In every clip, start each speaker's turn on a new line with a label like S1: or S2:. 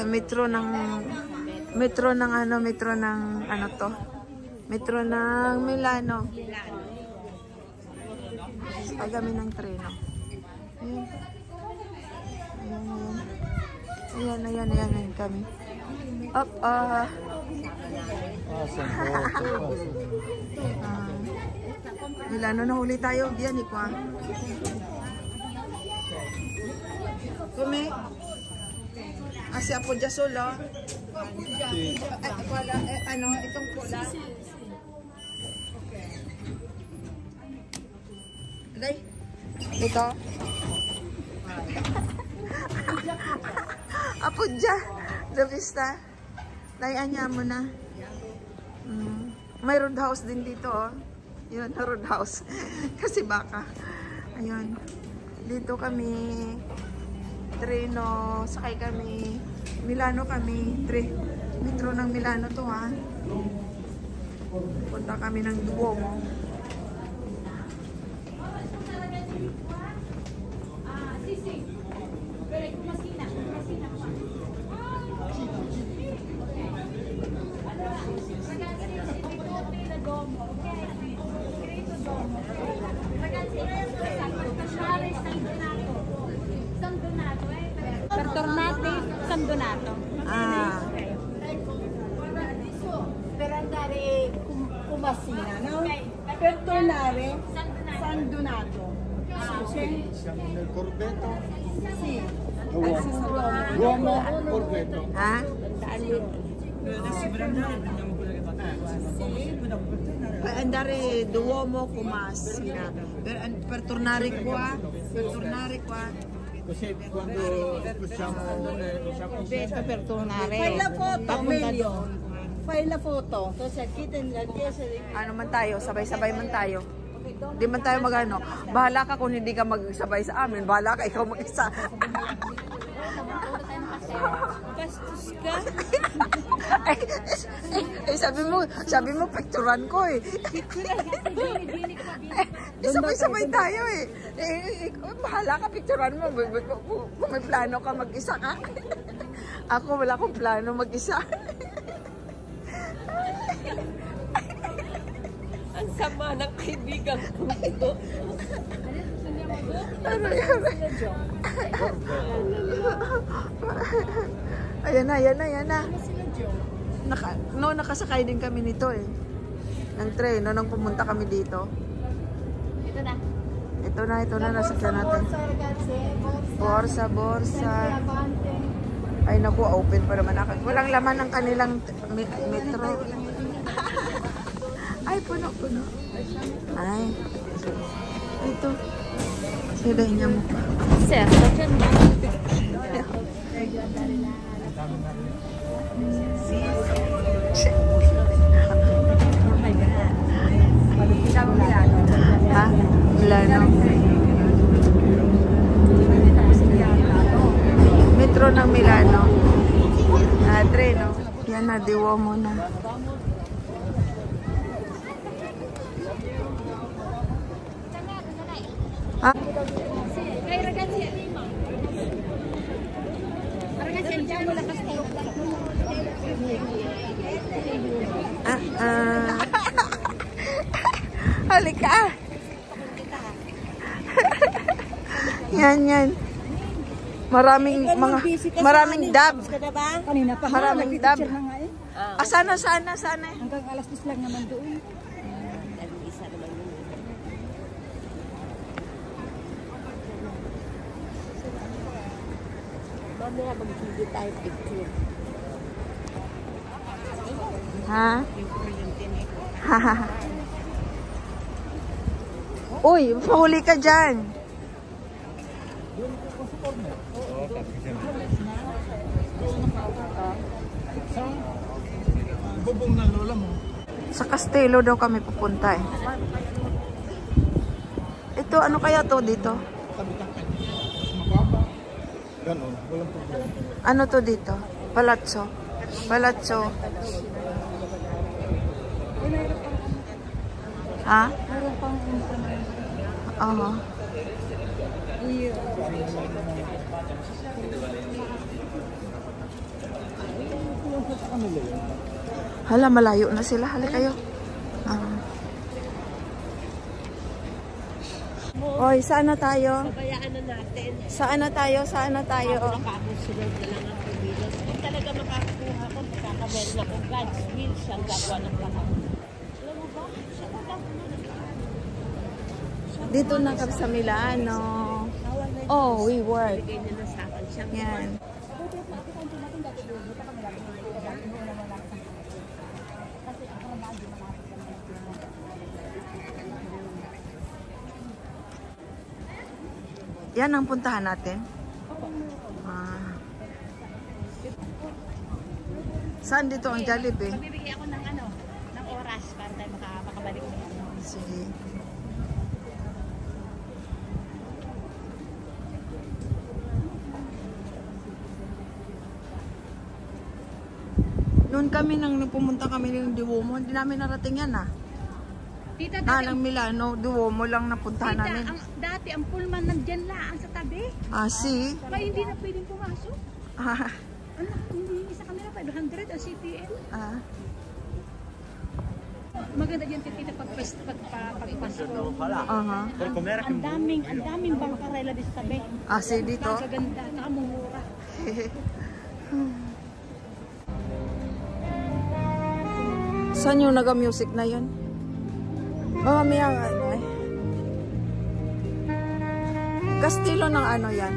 S1: Metro ng ano to? Metro ng Milano. Sakay kami ng treno. Ayan kami. Up, Milano, nahuli tayo. Diyan, ikaw. Kumi. Asi apo dya solo. Itong pula. Okay. Ito. Apo dya. The vista. Layan niya mo na. May roadhouse din dito, oh. Yun, roadhouse. Kasi baka. Ayun. Dito kami. Treno. Sakay kami. Milano kami. Metro ng Milano to, ha. Punta kami ng Duomo.
S2: Pertornate, San Donato.
S3: Per andare Cumassina, no? Per tornare San Donato.
S4: Siamo nel Corvetto.
S3: Sì.
S4: Duomo, Corvetto.
S1: Ha?
S4: Adesso per andare prendiamo quella che va.
S1: Per andare Duomo, Cumassina. Per tornare qua.
S4: Così quando possiamo
S1: Detto per tornare.
S3: Fai la foto, meglio. Fai la foto. Entonces aquí tendrá que ser.
S1: Ano man tayo, sabay-sabay man tayo. Hindi man tayo magano. Bahala ka kung hindi ka magsabay sa amin. Bahala ka, ikaw mag-isa.
S3: Bastos ka?
S1: sabi mo, picturean ko eh. Sabay-sabay tayo eh. Bahala ka, picturean mo. Kung may plano ka, mag-isa ka. Ako, wala akong plano mag-isa.
S3: Ang sama ng kaibigan ko ito.
S1: Ayan na. Nakasakay din kami nito eh. Ng treno nang pumunta kami dito. Ito na. Nasakyan natin. Borsa. Ay naku, open pa naman. Walang laman ng kanilang metro. Ay, puno. Ay. Ito. Sila niya mo pa.
S2: Certo, dyan na.
S1: Ha? Milano. Metro ng Milano. Treno. Yan na, Duomo na. Ha? Halika. Yan. Maraming dab. Maraming dab. Sana.
S3: Hanggang alas 10 lang naman doon. Mamaya mag-video tayo picture.
S1: Ha? Uy, mahuli ka dyan.
S4: bubong ng lola mo.
S1: Sa Castelo daw kami pupunta eh. Ito, ano kaya to dito?
S4: Mababa. Ganon, walang problema.
S1: Ano to dito? Palazzo. Palazzo. Ha? Oo.
S4: kanila yun?
S1: Hala, malayo na sila. Hala kayo. Oy, saan na tayo?
S3: Bayaan na natin.
S1: Saan na tayo? Saan na tayo?
S3: Nakakasunod na lang ang kumilos. Kung talaga makakuha ko, makakabel na kung God's will siyang gagawa ng lahat. Alam mo ba? Siya ba
S1: Dito na kami sa Milano. Oh, we work.
S3: bigay nila sa akin siya.
S1: Yan. Yan ang puntahan natin. Saan dito ang Jollibee?
S2: Magbibigay ako ng ng oras para tayo makabalik na yan.
S1: Sige. Noon kami nang pumunta kami ng Duomo, hindi namin narating yan
S2: Tita,
S1: Ng Milano, Duomo lang napuntahan namin.
S2: dati ang pullman nandyan lang sa tabi.
S1: See?
S2: Kaya hindi na pwedeng pumasok.
S1: Ah,
S2: Anak, hindi sa kanila 500 ang CTL. Maganda dyan tita pagpasok. Ang daming bangkarela dito sa tabi.
S1: See dito?
S2: Kaganda, nakamumura.
S1: Saan yung naga-music na yun? Mamaya Kastilo ng ano yan?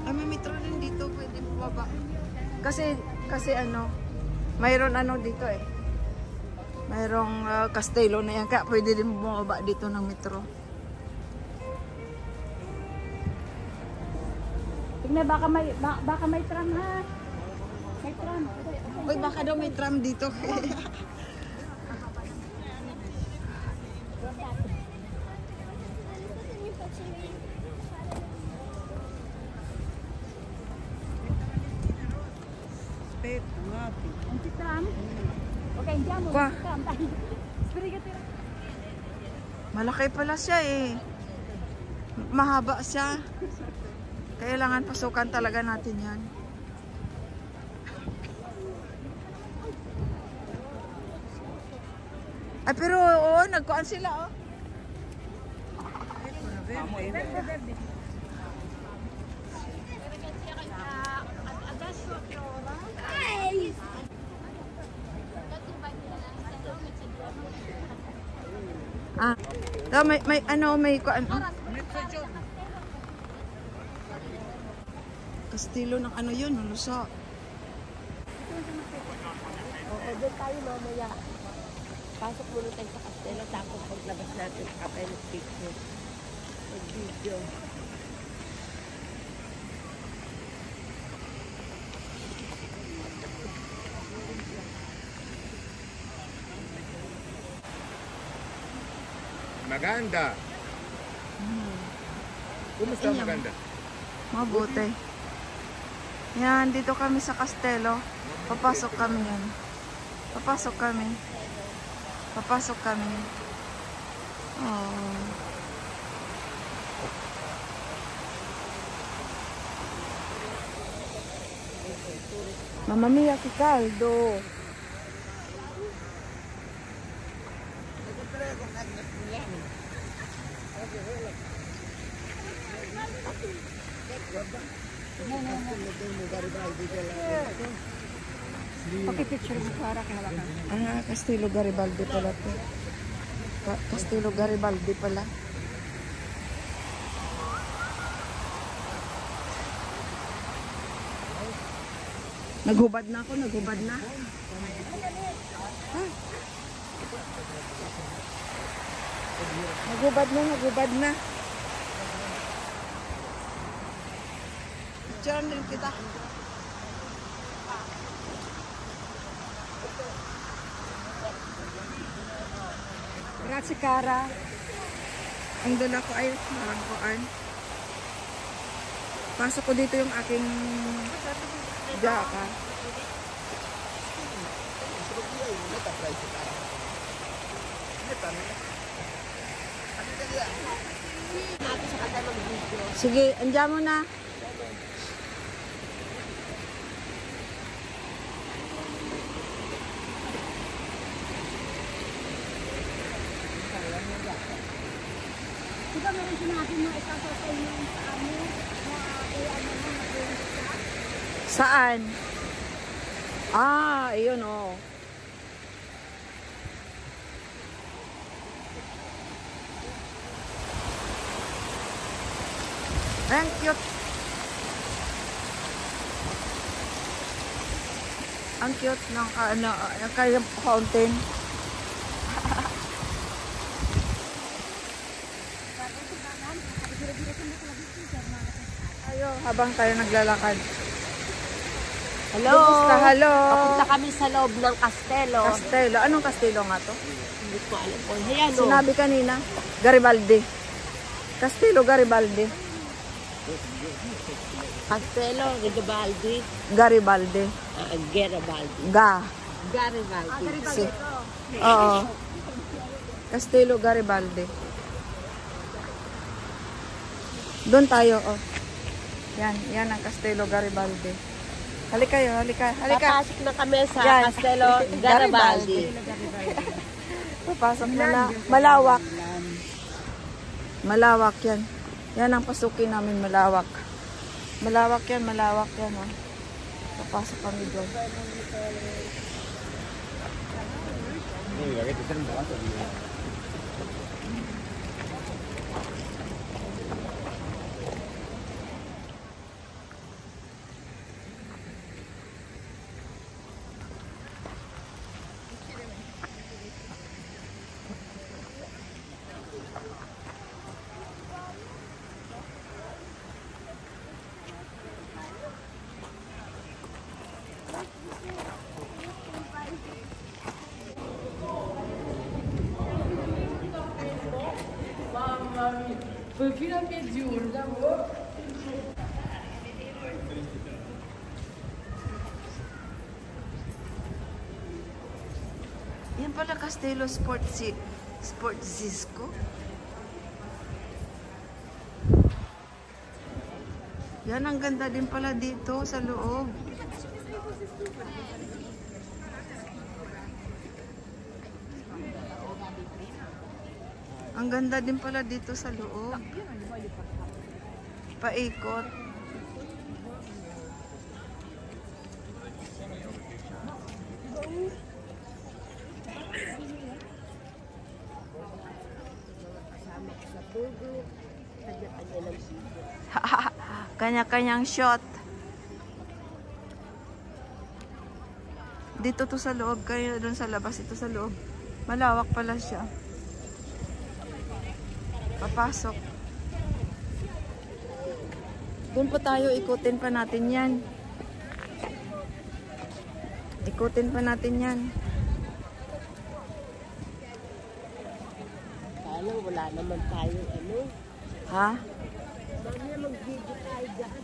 S1: May metro rin dito, pwede bumaba. Kasi mayroon dito mayroong Kastelo na yan, kaya pwede din bumaba dito ng metro.
S2: Tignan, baka may tram ha. May tram.
S1: Uy, baka daw may tram dito.
S2: Ang tram. Okay, diyan mo.
S1: Kwa.
S2: Tram.
S1: Malaki pala siya Mahaba siya. Kailangan pasukan talaga natin yan. Ay, pero nagkuhan sila may kuan. Kastilo ng yun, Luso.
S3: Oo, doon tayo mamaya. Pasok muna tayo sa Kastelo, tapos paglabas natin sa kapay ng picture. Mag-video.
S5: Maganda. Kumusta maganda?
S1: Mabuti. Yan, dito kami sa Kastelo. Papasok kami yan. Papasok kami. Oh. Mamma mia, che caldo!
S2: Pakipicture mo para kaya
S1: Kastilo Garibaldi pala to. Kastilo Garibaldi pala. Naghubad na ako, naghubad na. Naghubad na. Picturean din kita. Grazie, Cara. Ang dala ko ay marangkoan. Pasok ko dito yung aking jaka.
S3: Natin sa kanta mag-video.
S1: Sige, andiyan mo na.
S2: Di ba meron sinabi na isasasay mo sa amin na ano na mag-iwan siya?
S1: Saan? Ah, ayun oh. Ang cute. Ang cute ng ano, kaya fountain. Ayo, habang tayo naglalakad.
S3: Hello!
S1: Kumusta? Hello!
S3: Papunta kami sa loob ng kastelo.
S1: Castelo. Anong Castelo nga to?
S3: Hindi ko alam po. Ayan o.
S1: Sinabi kanina, Garibaldi. Castelo Garibaldi.
S3: Castelo, Garibaldi.
S1: Garibaldi.
S3: Garibaldi. Garibaldi.
S1: Si. Oo. Castelo Garibaldi. Doon tayo, oh. Yan ang Castelo Garibaldi. Halika kayo, halika.
S3: Papasok na kami sa
S1: Yan.
S3: Castelo Garibaldi.
S1: Papasok na na. Malawak. Malawak yan. Yan ang pasukin namin, malawak. Malawak yan, oh. Papasok kami doon. Yan pala Castelo Sportsisco. Yan, ang ganda din pala dito sa loob. Ang ganda din pala dito sa loob. Paikot. Kanya-kanyang shot. Dito to sa loob, kaya doon sa labas, ito sa loob. Malawak pala siya. Papasok. Doon pa tayo, ikutin pa natin yan. Ikutin pa natin yan.
S3: Kala, wala naman tayo ano.
S1: Ha?
S3: Mamaya mag-video tayo dyan.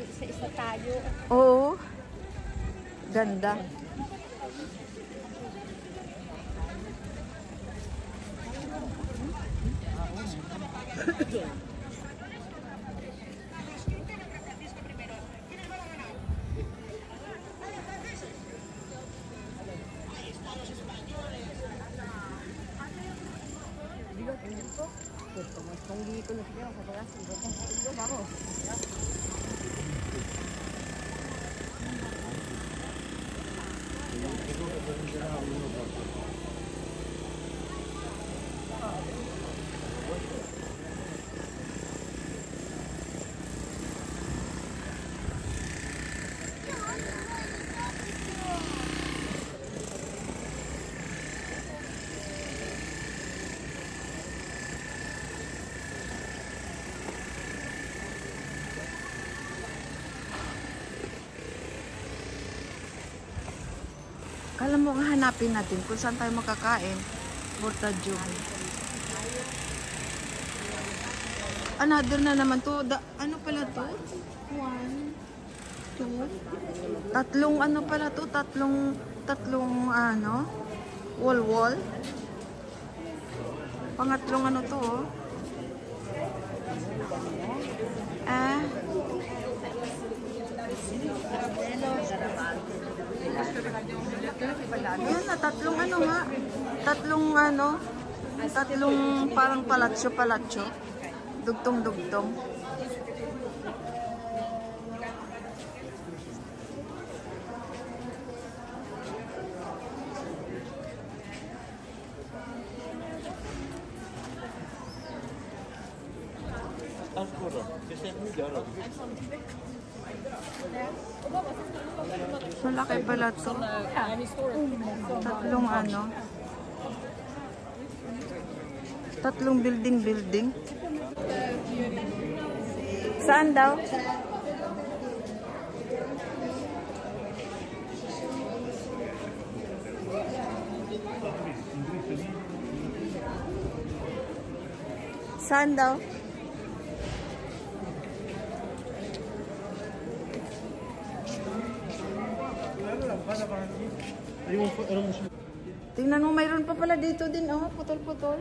S3: Isa-isa tayo.
S1: Oo. Ganda. Kala mo nga hanapin natin kung saan tayo makakain. Portadio. Another na naman to. Ano pala to? 1, 2. Tatlong ano pala to? Tatlong ano? Wall. Pangatlong ano to, oh. Ayan na, tatlong ano nga. Tatlong parang palatso. Dugtong. Malaki pala to. Tatlong building. Saan daw? Saan daw? Tingnan mo, mayroon pa pala dito din, oh, putol-putol.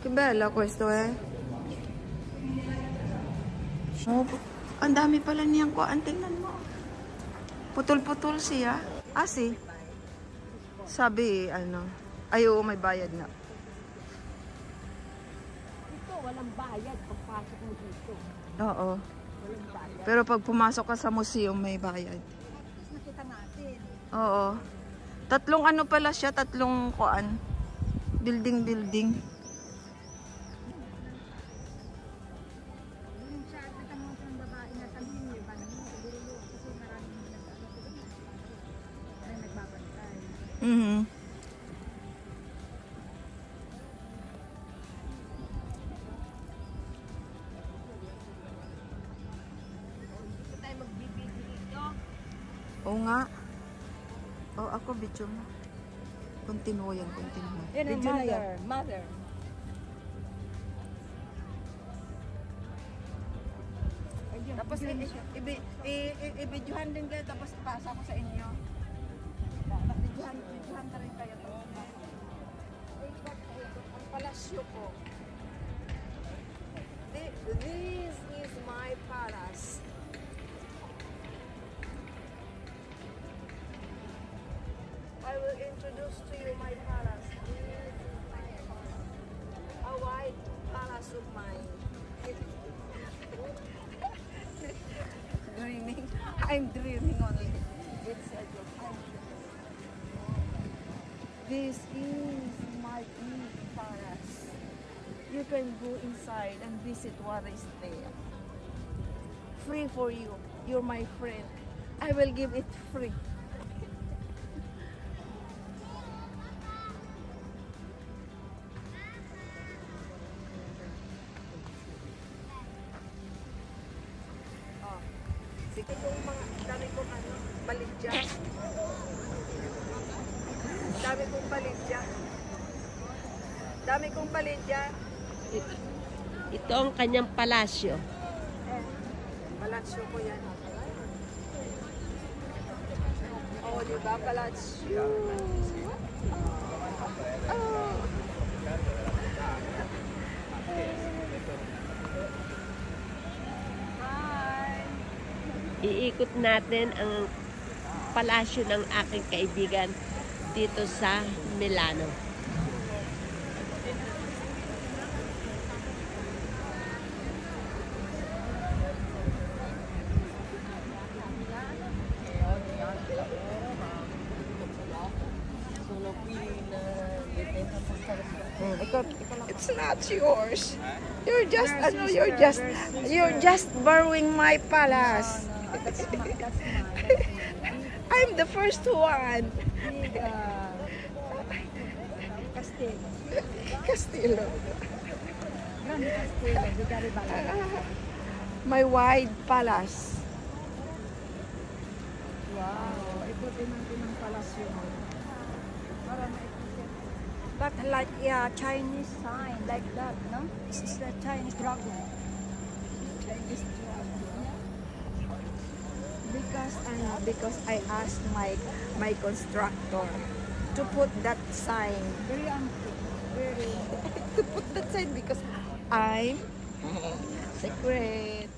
S1: Que bella questo, eh. Oh, ang dami pala niyang kuan, tingnan mo. Putol-putol siya. Si. Sabi, ano, ay, oo, may bayad na.
S3: Ito, walang bayad pagpasok mo dito.
S1: Oo.
S3: Walang bayad.
S1: Pero pag pumasok ka sa museum, may bayad.
S2: Nakita natin.
S1: Oo. Tatlong ano pala siya, tatlong kuan. Building.
S2: Yung siya, kita mo ng babae na sabihin niyo ba? Siguro yun. Kasi maraming nagbabantay.
S3: Ito tayo magbibigay dito.
S1: Oo nga. Oh, ako video mo. Continue yan. Video na yan.
S3: Mother.
S1: Tapos i-videohan din kayo, tapos ipasa ko sa inyo. Videohan na rin kayo. Ang palasyo ko.
S3: This is my palace. I will introduce to you my palace. A white palace of mine.
S1: Dreaming. I'm dreaming only. It's a joke. This is my big palace. You can go inside and visit what is there. Free for you. You're my friend. I will give it free. Sige kong mga dami kong ano, baligya. Dami kong baligya.
S3: Ito ang kanyang palasyo.
S1: Palasyo ko yan. Oh, diba? Palasyo. Oh.
S3: Iikot natin ang palasyo ng aking kaibigan dito sa Milano.
S1: It's not yours. You're just borrowing my palace. I'm the first one. Castillo. My wide palace.
S2: Wow. Ikutin natin ang palasyo mo. Para
S1: But like Chinese sign like that, no?
S2: This is the Chinese dragon.
S1: Chinese dragon. Because I asked my constructor to put that sign.
S2: Very unfair. Very.
S1: To put that sign because I'm secret.